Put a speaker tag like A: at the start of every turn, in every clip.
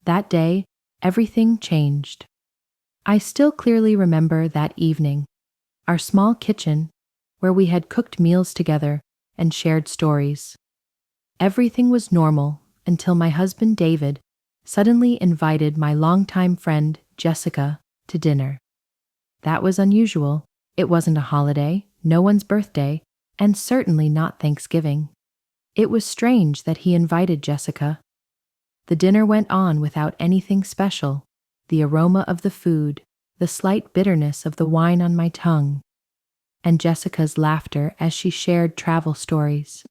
A: That day, everything changed. I still clearly remember that evening, our small kitchen, where we had cooked meals together and shared stories. Everything was normal until my husband David suddenly invited my longtime friend Jessica to dinner. That was unusual. It wasn't a holiday, no one's birthday, and certainly not Thanksgiving. It was strange that he invited Jessica. The dinner went on without anything special. The aroma of the food, the slight bitterness of the wine on my tongue, and Jessica's laughter as she shared travel stories.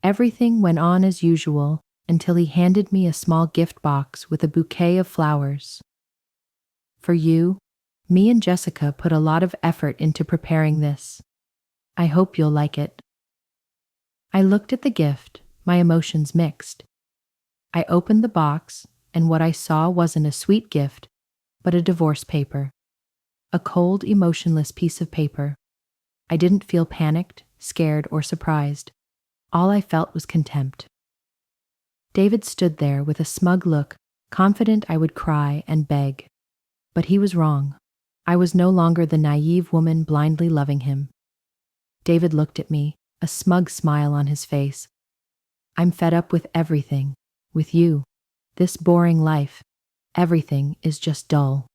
A: Everything went on as usual until he handed me a small gift box with a bouquet of flowers. For you, me and Jessica put a lot of effort into preparing this. I hope you'll like it. I looked at the gift, my emotions mixed. I opened the box, and what I saw wasn't a sweet gift, but a divorce paper. A cold, emotionless piece of paper. I didn't feel panicked, scared, or surprised. All I felt was contempt. David stood there with a smug look, confident I would cry and beg. But he was wrong. I was no longer the naive woman blindly loving him. David looked at me, a smug smile on his face. I'm fed up with everything, with you, this boring life. Everything is just dull.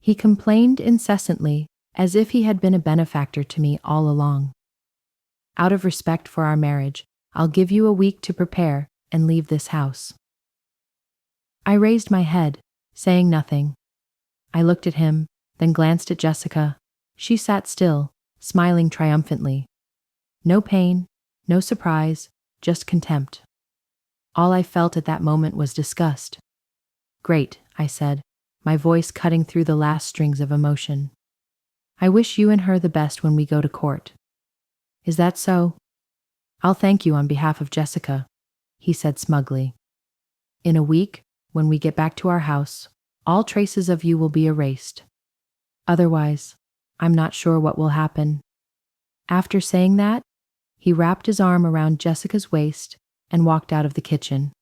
A: He complained incessantly, as if he had been a benefactor to me all along. Out of respect for our marriage, I'll give you a week to prepare and leave this house. I raised my head, saying nothing. I looked at him, then glanced at Jessica. She sat still, smiling triumphantly. No pain, no surprise, just contempt. All I felt at that moment was disgust. Great, I said, my voice cutting through the last strings of emotion. I wish you and her the best when we go to court. Is that so? I'll thank you on behalf of Jessica, he said smugly. In a week, when we get back to our house, all traces of you will be erased. Otherwise, I'm not sure what will happen. After saying that, he wrapped his arm around Jessica's waist and walked out of the kitchen.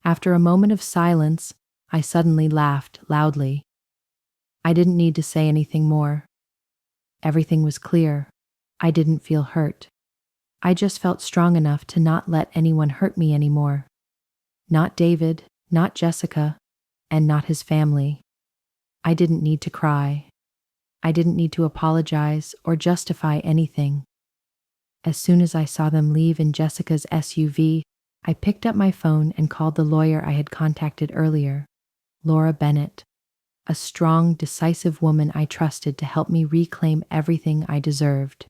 A: After a moment of silence, I suddenly laughed loudly. I didn't need to say anything more. Everything was clear. I didn't feel hurt. I just felt strong enough to not let anyone hurt me anymore. Not David, not Jessica, and not his family. I didn't need to cry. I didn't need to apologize or justify anything. As soon as I saw them leave in Jessica's SUV, I picked up my phone and called the lawyer I had contacted earlier, Laura Bennett, a strong, decisive woman I trusted to help me reclaim everything I deserved.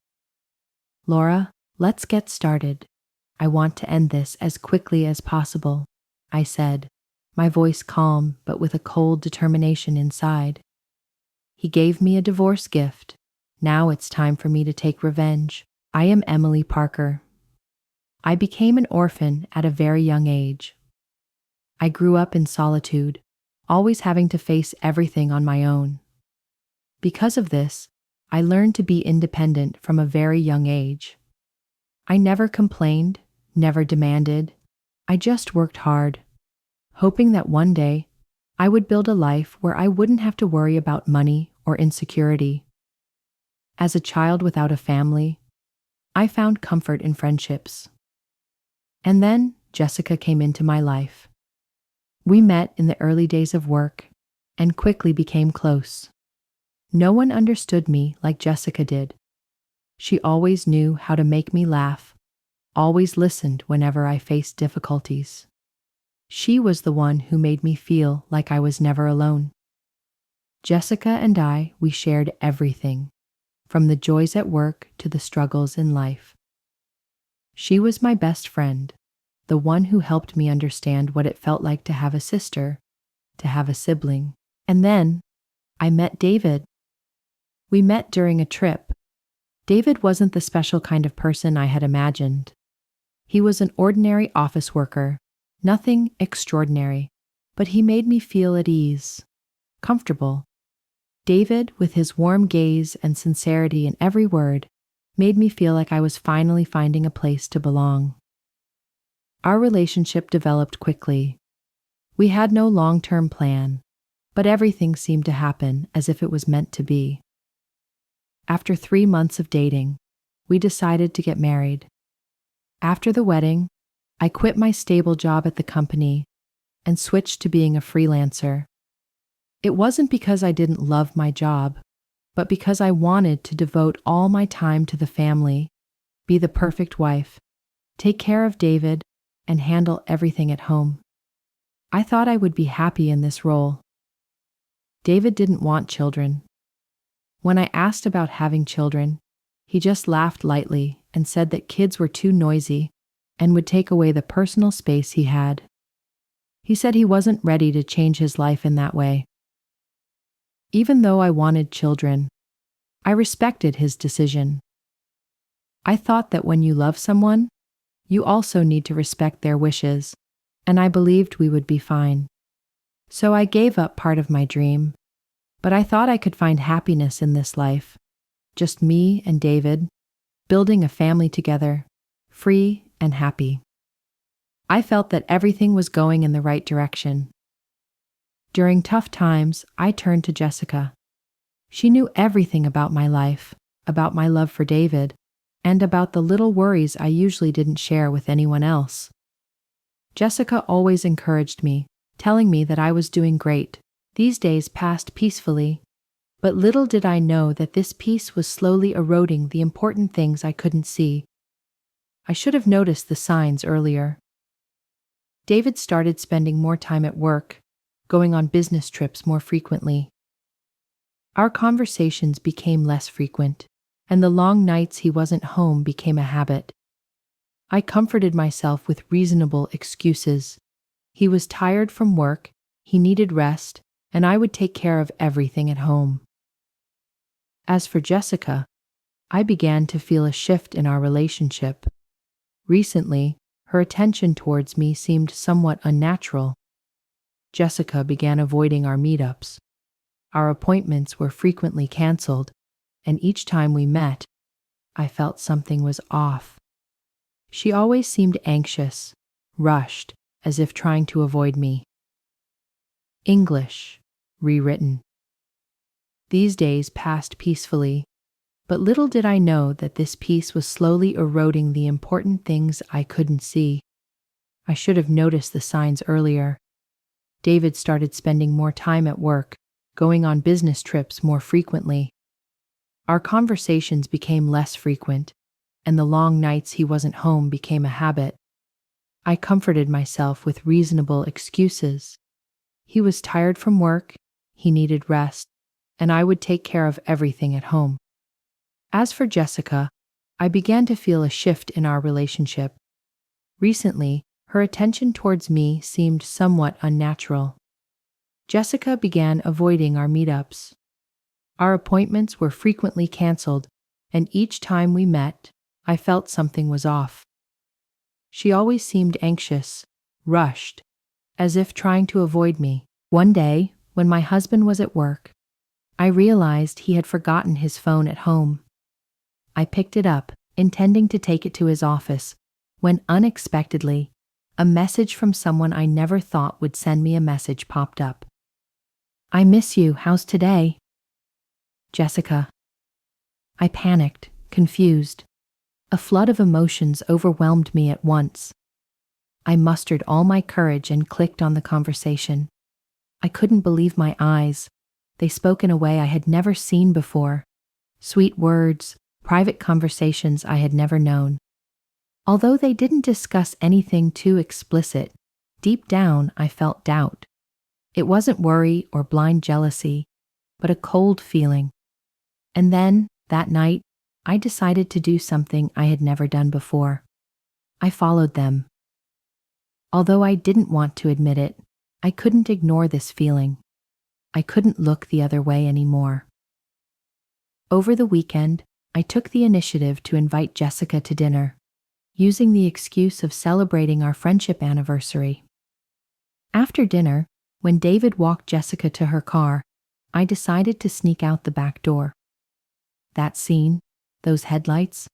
A: Laura, let's get started. I want to end this as quickly as possible, I said, my voice calm but with a cold determination inside. He gave me a divorce gift. Now it's time for me to take revenge. I am Emily Parker. I became an orphan at a very young age. I grew up in solitude, always having to face everything on my own. Because of this, I learned to be independent from a very young age. I never complained, never demanded. I just worked hard, hoping that one day I would build a life where I wouldn't have to worry about money or insecurity. As a child without a family, I found comfort in friendships. And then Jessica came into my life. We met in the early days of work and quickly became close. No one understood me like Jessica did. She always knew how to make me laugh, always listened whenever I faced difficulties. She was the one who made me feel like I was never alone. Jessica and we shared everything, from the joys at work to the struggles in life. She was my best friend, the one who helped me understand what it felt like to have a sister, to have a sibling. And then I met David. We met during a trip. David wasn't the special kind of person I had imagined. He was an ordinary office worker, nothing extraordinary, but he made me feel at ease, comfortable. David, with his warm gaze and sincerity in every word, made me feel like I was finally finding a place to belong. Our relationship developed quickly. We had no long-term plan, but everything seemed to happen as if it was meant to be. After 3 months of dating, we decided to get married. After the wedding, I quit my stable job at the company and switched to being a freelancer. It wasn't because I didn't love my job, but because I wanted to devote all my time to the family, be the perfect wife, take care of David, and handle everything at home. I thought I would be happy in this role. David didn't want children. When I asked about having children, he just laughed lightly and said that kids were too noisy and would take away the personal space he had. He said he wasn't ready to change his life in that way. Even though I wanted children, I respected his decision. I thought that when you love someone, you also need to respect their wishes, and I believed we would be fine. So I gave up part of my dream, but I thought I could find happiness in this life, just me and David, building a family together, free and happy. I felt that everything was going in the right direction. During tough times, I turned to Jessica. She knew everything about my life, about my love for David, and about the little worries I usually didn't share with anyone else. Jessica always encouraged me, telling me that I was doing great. These days passed peacefully, but little did I know that this peace was slowly eroding the important things I couldn't see. I should have noticed the signs earlier. David started spending more time at work, going on business trips more frequently. Our conversations became less frequent, and the long nights he wasn't home became a habit. I comforted myself with reasonable excuses. He was tired from work, he needed rest, and I would take care of everything at home. As for Jessica, I began to feel a shift in our relationship. Recently, her attention towards me seemed somewhat unnatural. Jessica began avoiding our meetups. Our appointments were frequently canceled, and each time we met, I felt something was off. She always seemed anxious, rushed, as if trying to avoid me. English, rewritten. These days passed peacefully, but little did I know that this peace was slowly eroding the important things I couldn't see. I should have noticed the signs earlier. David started spending more time at work, going on business trips more frequently. Our conversations became less frequent, and the long nights he wasn't home became a habit. I comforted myself with reasonable excuses. He was tired from work, he needed rest, and I would take care of everything at home. As for Jessica, I began to feel a shift in our relationship. Recently, her attention towards me seemed somewhat unnatural. Jessica began avoiding our meetups. Our appointments were frequently canceled, and each time we met, I felt something was off. She always seemed anxious, rushed, as if trying to avoid me. One day, when my husband was at work, I realized he had forgotten his phone at home. I picked it up, intending to take it to his office, when unexpectedly, a message from someone I never thought would send me a message popped up. "I miss you, how's today?" Jessica. I panicked, confused. A flood of emotions overwhelmed me at once. I mustered all my courage and clicked on the conversation. I couldn't believe my eyes. They spoke in a way I had never seen before. Sweet words, private conversations I had never known. Although they didn't discuss anything too explicit, deep down I felt doubt. It wasn't worry or blind jealousy, but a cold feeling. And then, that night, I decided to do something I had never done before. I followed them. Although I didn't want to admit it, I couldn't ignore this feeling. I couldn't look the other way anymore. Over the weekend, I took the initiative to invite Jessica to dinner, using the excuse of celebrating our friendship anniversary. After dinner, when David walked Jessica to her car, I decided to sneak out the back door. That scene, those headlights,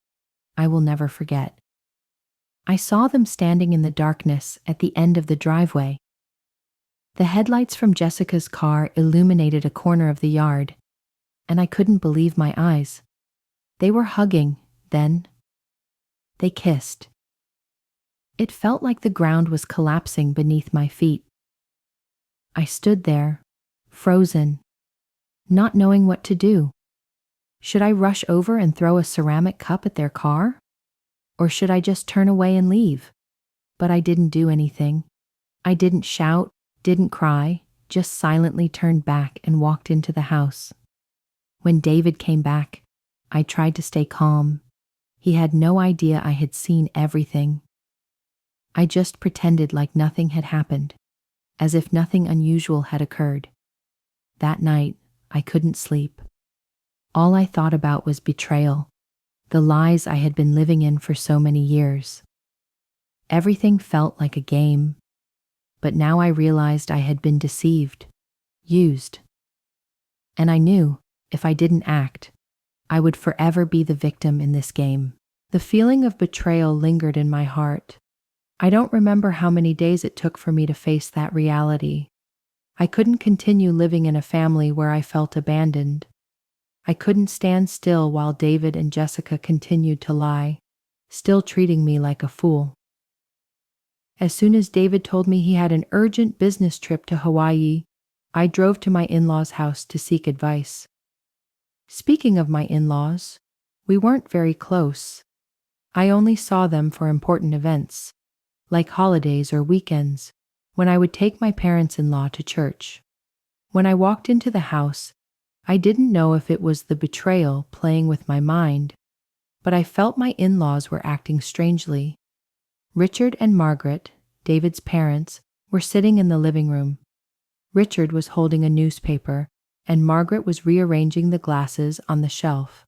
A: I will never forget. I saw them standing in the darkness at the end of the driveway. The headlights from Jessica's car illuminated a corner of the yard, and I couldn't believe my eyes. They were hugging, then they kissed. It felt like the ground was collapsing beneath my feet. I stood there, frozen, not knowing what to do. Should I rush over and throw a ceramic cup at their car? Or should I just turn away and leave? But I didn't do anything. I didn't shout, didn't cry, just silently turned back and walked into the house. When David came back, I tried to stay calm. He had no idea I had seen everything. I just pretended like nothing had happened, as if nothing unusual had occurred. That night, I couldn't sleep. All I thought about was betrayal, the lies I had been living in for so many years. Everything felt like a game, but now I realized I had been deceived, used. And I knew, if I didn't act, I would forever be the victim in this game. The feeling of betrayal lingered in my heart. I don't remember how many days it took for me to face that reality. I couldn't continue living in a family where I felt abandoned. I couldn't stand still while David and Jessica continued to lie, still treating me like a fool. As soon as David told me he had an urgent business trip to Hawaii, I drove to my in-laws' house to seek advice. Speaking of my in-laws, we weren't very close. I only saw them for important events, like holidays or weekends, when I would take my parents-in-law to church. When I walked into the house, I didn't know if it was the betrayal playing with my mind, but I felt my in-laws were acting strangely. Richard and Margaret, David's parents, were sitting in the living room. Richard was holding a newspaper, and Margaret was rearranging the glasses on the shelf.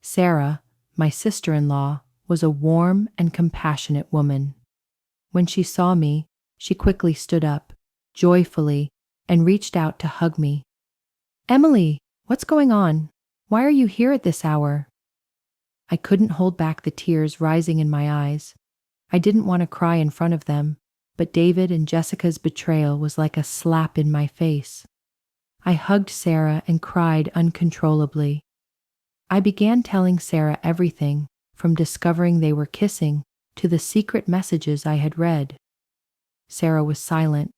A: Sarah, my sister-in-law, was a warm and compassionate woman. When she saw me, she quickly stood up, joyfully, and reached out to hug me. "Emily, what's going on? Why are you here at this hour?" I couldn't hold back the tears rising in my eyes. I didn't want to cry in front of them, but David and Jessica's betrayal was like a slap in my face. I hugged Sarah and cried uncontrollably. I began telling Sarah everything, from discovering they were kissing to the secret messages I had read. Sarah was silent.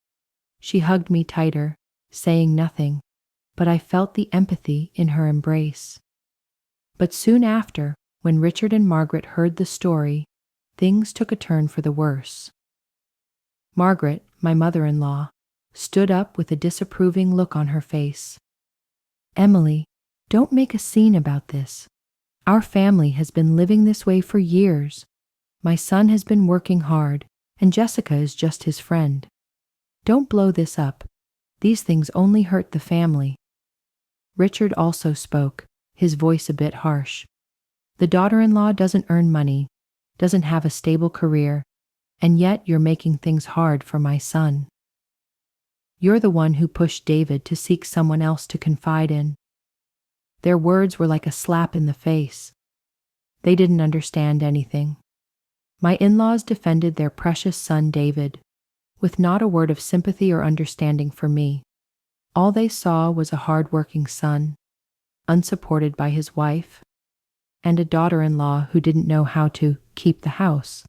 A: She hugged me tighter, saying nothing, but I felt the empathy in her embrace. But soon after, when Richard and Margaret heard the story, things took a turn for the worse. Margaret, my mother-in-law, stood up with a disapproving look on her face. "Emily, don't make a scene about this. Our family has been living this way for years. My son has been working hard, and Jessica is just his friend. Don't blow this up. These things only hurt the family." Richard also spoke, his voice a bit harsh. "The daughter-in-law doesn't earn money, doesn't have a stable career, and yet you're making things hard for my son. You're the one who pushed David to seek someone else to confide in." Their words were like a slap in the face. They didn't understand anything. My in-laws defended their precious son David, with not a word of sympathy or understanding for me. All they saw was a hard-working son, unsupported by his wife, and a daughter-in-law who didn't know how to keep the house.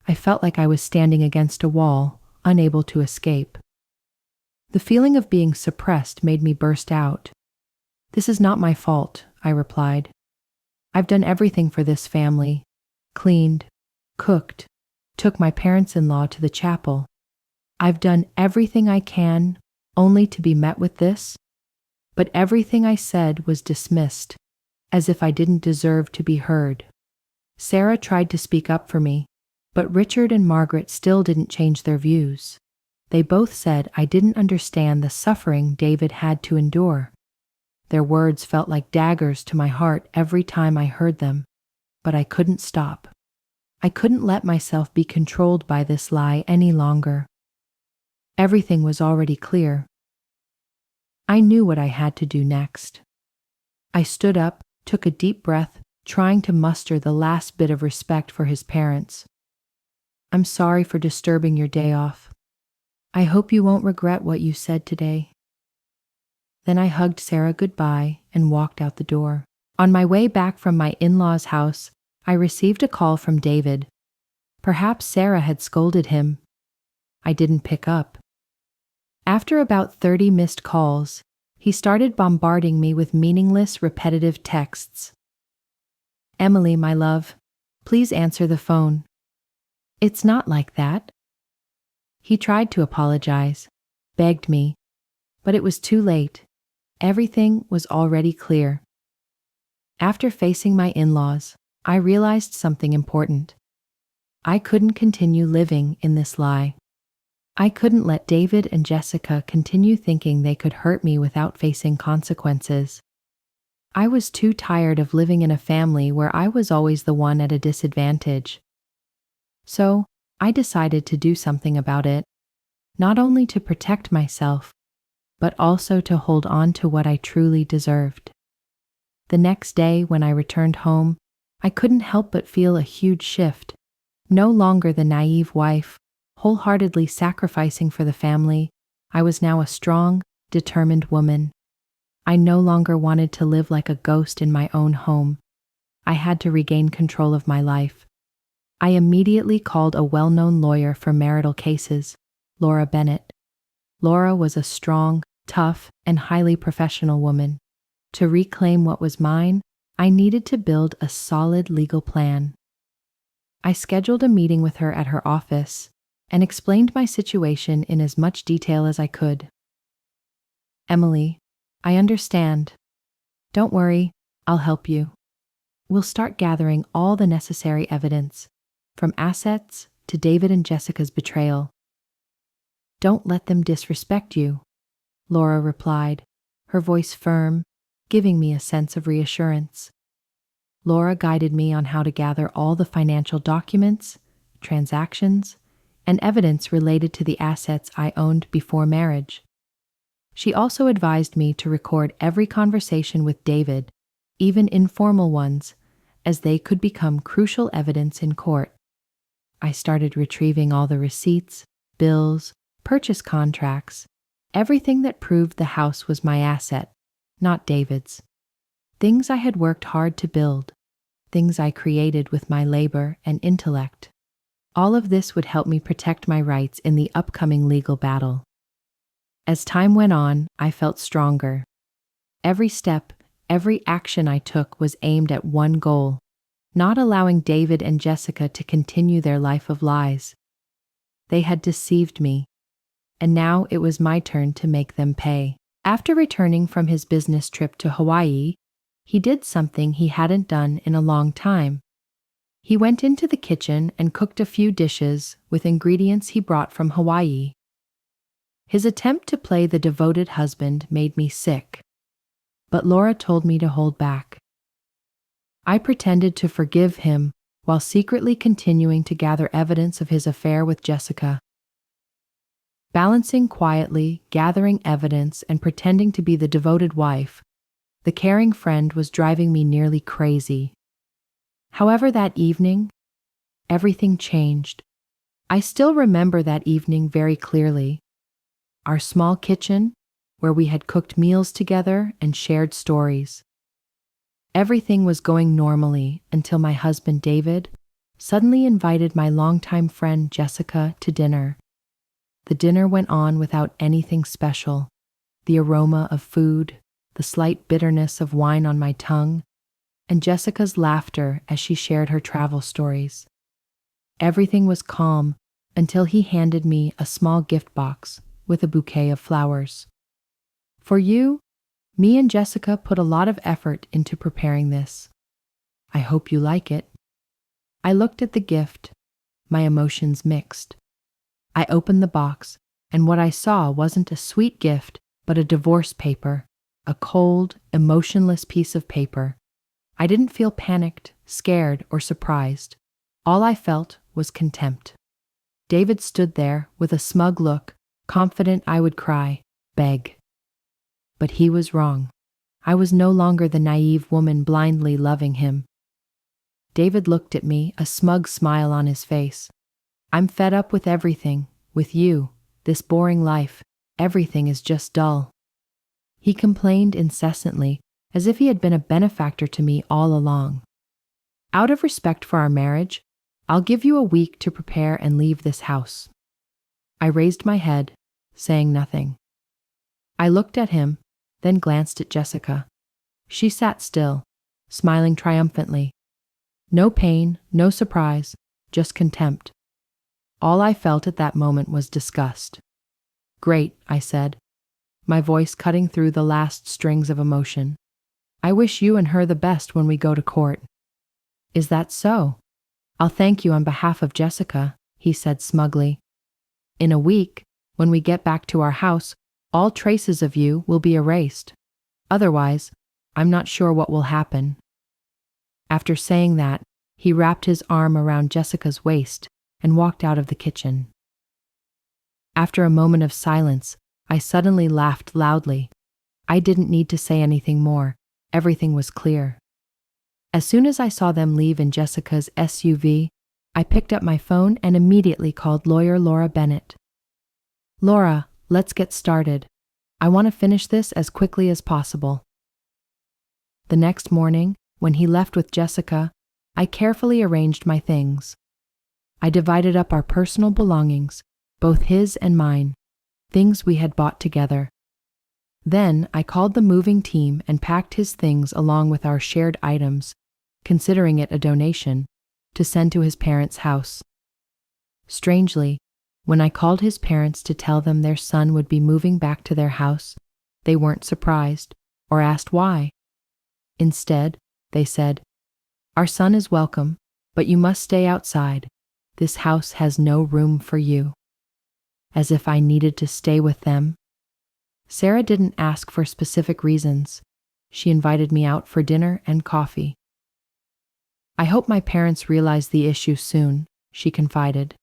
A: I felt like I was standing against a wall, unable to escape. The feeling of being suppressed made me burst out. "This is not my fault," I replied. "I've done everything for this family, cleaned, cooked, took my parents-in-law to the chapel. I've done everything I can, only to be met with this." But everything I said was dismissed, as if I didn't deserve to be heard. Sarah tried to speak up for me, but Richard and Margaret still didn't change their views. They both said I didn't understand the suffering David had to endure. Their words felt like daggers to my heart every time I heard them, but I couldn't stop. I couldn't let myself be controlled by this lie any longer. Everything was already clear. I knew what I had to do next. I stood up, took a deep breath, trying to muster the last bit of respect for his parents. "I'm sorry for disturbing your day off. I hope you won't regret what you said today. Then I hugged Sarah goodbye and walked out the door. On my way back from my in-laws' house, I received a call from David. Perhaps Sarah had scolded him. I didn't pick up. After about 30 missed calls, he started bombarding me with meaningless, repetitive texts. "Emily, my love, please answer the phone. It's not like that." He tried to apologize, begged me, but it was too late. Everything was already clear. After facing my in-laws, I realized something important. I couldn't continue living in this lie. I couldn't let David and Jessica continue thinking they could hurt me without facing consequences. I was too tired of living in a family where I was always the one at a disadvantage. So, I decided to do something about it, not only to protect myself, but also to hold on to what I truly deserved. The next day, when I returned home, I couldn't help but feel a huge shift. No longer the naive wife, wholeheartedly sacrificing for the family, I was now a strong, determined woman. I no longer wanted to live like a ghost in my own home. I had to regain control of my life. I immediately called a well-known lawyer for marital cases, Laura Bennett. Laura was a strong, tough, and highly professional woman. To reclaim what was mine, I needed to build a solid legal plan. I scheduled a meeting with her at her office and explained my situation in as much detail as I could. "Emily, I understand. Don't worry, I'll help you. We'll start gathering all the necessary evidence, from assets to David and Jessica's betrayal." "Don't let them disrespect you," Laura replied, her voice firm, giving me a sense of reassurance. Laura guided me on how to gather all the financial documents, transactions, and evidence related to the assets I owned before marriage. She also advised me to record every conversation with David, even informal ones, as they could become crucial evidence in court. I started retrieving all the receipts, bills, purchase contracts, everything that proved the house was my asset, not David's. Things I had worked hard to build, things I created with my labor and intellect. All of this would help me protect my rights in the upcoming legal battle. As time went on, I felt stronger. Every step, every action I took was aimed at one goal, not allowing David and Jessica to continue their life of lies. They had deceived me, and now it was my turn to make them pay. After returning from his business trip to Hawaii, he did something he hadn't done in a long time. He went into the kitchen and cooked a few dishes with ingredients he brought from Hawaii. His attempt to play the devoted husband made me sick, but Laura told me to hold back. I pretended to forgive him while secretly continuing to gather evidence of his affair with Jessica. Balancing quietly, gathering evidence, and pretending to be the devoted wife, the caring friend was driving me nearly crazy. However, that evening, everything changed. I still remember that evening very clearly. Our small kitchen, where we had cooked meals together and shared stories. Everything was going normally until my husband David suddenly invited my longtime friend Jessica to dinner. The dinner went on without anything special. The aroma of food, the slight bitterness of wine on my tongue, and Jessica's laughter as she shared her travel stories. Everything was calm until he handed me a small gift box with a bouquet of flowers. "For you, me and Jessica put a lot of effort into preparing this. I hope you like it." I looked at the gift, my emotions mixed. I opened the box, and what I saw wasn't a sweet gift, but a divorce paper, a cold, emotionless piece of paper. I didn't feel panicked, scared, or surprised. All I felt was contempt. David stood there with a smug look, confident I would cry, beg. But he was wrong. I was no longer the naive woman blindly loving him. David looked at me, a smug smile on his face. "I'm fed up with everything, with you, This boring life, everything is just dull." He complained incessantly, as if he had been a benefactor to me all along. "Out of respect for our marriage, I'll give you a week to prepare and leave this house." I raised my head, saying nothing. I looked at him, then glanced at Jessica. She sat still, smiling triumphantly. No pain, no surprise, just contempt. All I felt at that moment was disgust. "Great," I said, my voice cutting through the last strings of emotion. "I wish you and her the best when we go to court." "Is that so? I'll thank you on behalf of Jessica," he said smugly. "In a week, when we get back to our house, all traces of you will be erased. Otherwise, I'm not sure what will happen." After saying that, he wrapped his arm around Jessica's waist and walked out of the kitchen. After a moment of silence, I suddenly laughed loudly. I didn't need to say anything more. Everything was clear. As soon as I saw them leave in Jessica's SUV, I picked up my phone and immediately called lawyer Laura Bennett. "Laura, let's get started. I want to finish this as quickly as possible." The next morning, when he left with Jessica, I carefully arranged my things. I divided up our personal belongings, both his and mine, things we had bought together. Then I called the moving team and packed his things along with our shared items, considering it a donation, to send to his parents' house. Strangely, when I called his parents to tell them their son would be moving back to their house, they weren't surprised or asked why. Instead, they said, "Our son is welcome, but you must stay outside. This house has no room for you." As if I needed to stay with them. Sarah didn't ask for specific reasons. She invited me out for dinner and coffee. "I hope my parents realize the issue soon," she confided.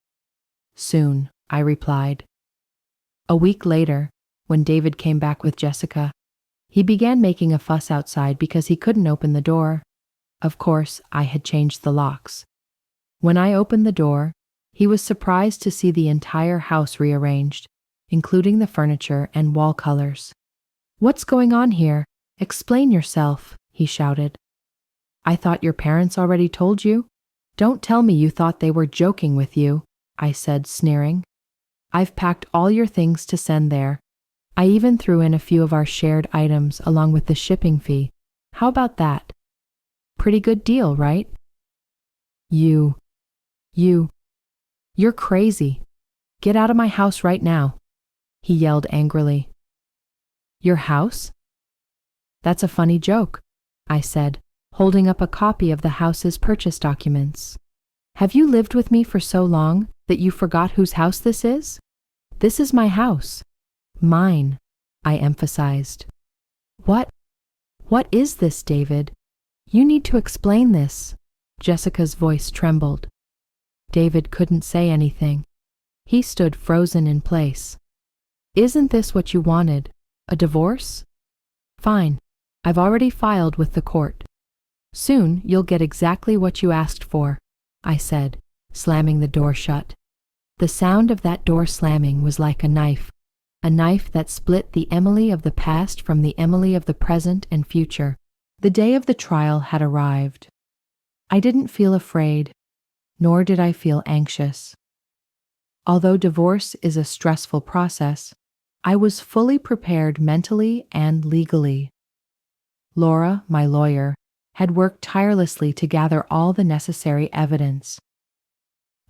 A: "Soon," I replied. A week later, when David came back with Jessica, he began making a fuss outside because he couldn't open the door. Of course, I had changed the locks. When I opened the door, he was surprised to see the entire house rearranged, including the furniture and wall colors. "What's going on here? Explain yourself," he shouted. "I thought your parents already told you? Don't tell me you thought they were joking with you," I said, sneering. "I've packed all your things to send there. I even threw in a few of our shared items along with the shipping fee. How about that? Pretty good deal, right?" You're crazy. Get out of my house right now," he yelled angrily. "Your house? That's a funny joke," I said, holding up a copy of the house's purchase documents. "Have you lived with me for so long that you forgot whose house this is? This is my house. Mine," I emphasized. What is this, David? You need to explain this." Jessica's voice trembled. David couldn't say anything. He stood frozen in place. "Isn't this what you wanted? A divorce? Fine. I've already filed with the court. Soon you'll get exactly what you asked for," I said, slamming the door shut. The sound of that door slamming was like a knife that split the Emily of the past from the Emily of the present and future. The day of the trial had arrived. I didn't feel afraid, nor did I feel anxious. Although divorce is a stressful process, I was fully prepared mentally and legally. Laura, my lawyer, had worked tirelessly to gather all the necessary evidence.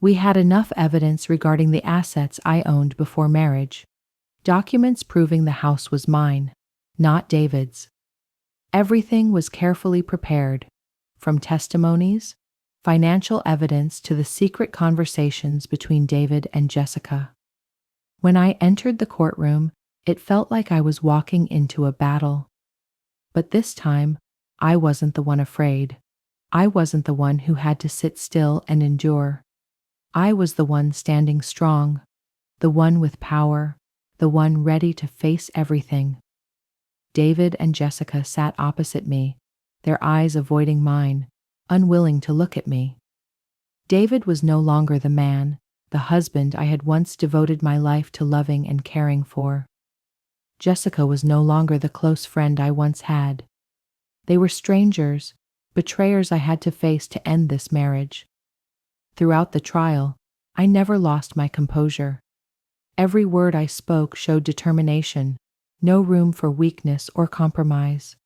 A: We had enough evidence regarding the assets I owned before marriage, documents proving the house was mine, not David's. Everything was carefully prepared, from testimonies, financial evidence to the secret conversations between David and Jessica. When I entered the courtroom, it felt like I was walking into a battle. But this time, I wasn't the one afraid. I wasn't the one who had to sit still and endure. I was the one standing strong, the one with power, the one ready to face everything. David and Jessica sat opposite me, their eyes avoiding mine, unwilling to look at me. David was no longer the man, the husband I had once devoted my life to loving and caring for. Jessica was no longer the close friend I once had. They were strangers, betrayers I had to face to end this marriage. Throughout the trial, I never lost my composure. Every word I spoke showed determination, no room for weakness or compromise.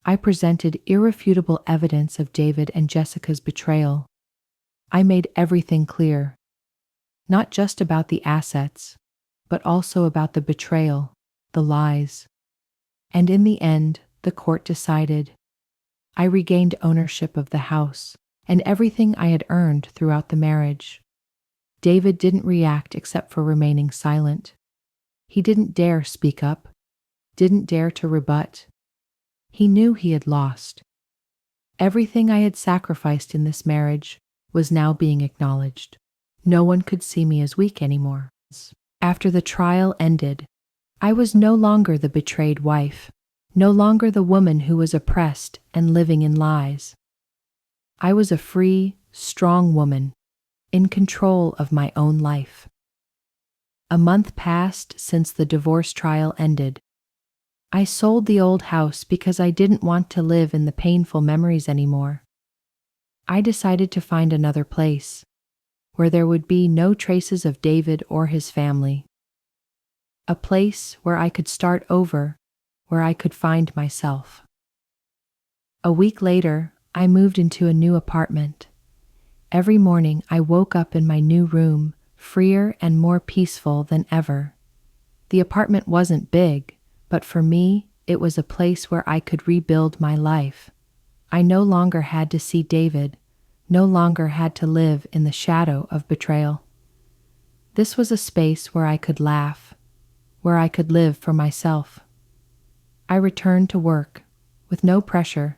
A: I presented irrefutable evidence of David and Jessica's betrayal. I made everything clear, not just about the assets, but also about the betrayal, the lies. And in the end, the court decided. I regained ownership of the house and everything I had earned throughout the marriage. David didn't react except for remaining silent. He didn't dare speak up, didn't dare to rebut. He knew he had lost. Everything I had sacrificed in this marriage was now being acknowledged. No one could see me as weak anymore. After the trial ended, I was no longer the betrayed wife, no longer the woman who was oppressed and living in lies. I was a free, strong woman, in control of my own life. A month passed since the divorce trial ended. I sold the old house because I didn't want to live in the painful memories anymore. I decided to find another place, where there would be no traces of David or his family. A place where I could start over, where I could find myself. A week later, I moved into a new apartment. Every morning I woke up in my new room, freer and more peaceful than ever. The apartment wasn't big, but for me, it was a place where I could rebuild my life. I no longer had to see David, no longer had to live in the shadow of betrayal. This was a space where I could laugh, where I could live for myself. I returned to work, with no pressure,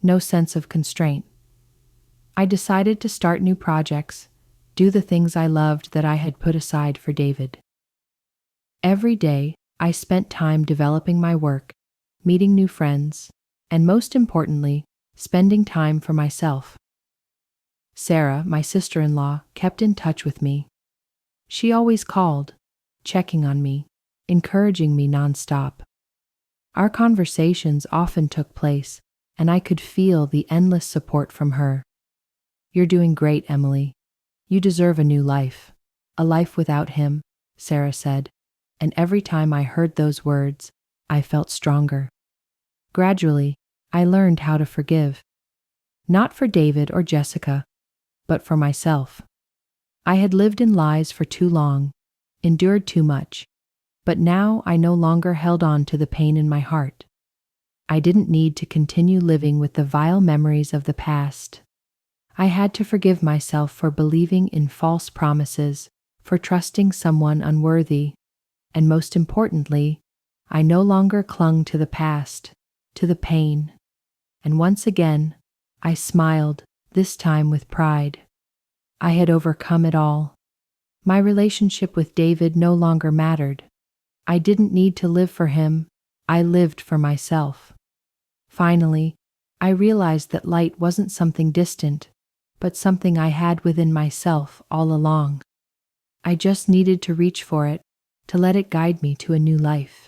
A: no sense of constraint. I decided to start new projects, do the things I loved that I had put aside for David. Every day, I spent time developing my work, meeting new friends, and most importantly, spending time for myself. Sarah, my sister-in-law, kept in touch with me. She always called, checking on me, encouraging me nonstop. Our conversations often took place, and I could feel the endless support from her. "You're doing great, Emily. You deserve a new life. A life without him," Sarah said, and every time I heard those words, I felt stronger. Gradually, I learned how to forgive. Not for David or Jessica, but for myself. I had lived in lies for too long, endured too much, but now I no longer held on to the pain in my heart. I didn't need to continue living with the vile memories of the past. I had to forgive myself for believing in false promises, for trusting someone unworthy, and most importantly, I no longer clung to the past, to the pain. And once again, I smiled, this time with pride. I had overcome it all. My relationship with David no longer mattered. I didn't need to live for him, I lived for myself. Finally, I realized that light wasn't something distant, but something I had within myself all along. I just needed to reach for it, to let it guide me to a new life.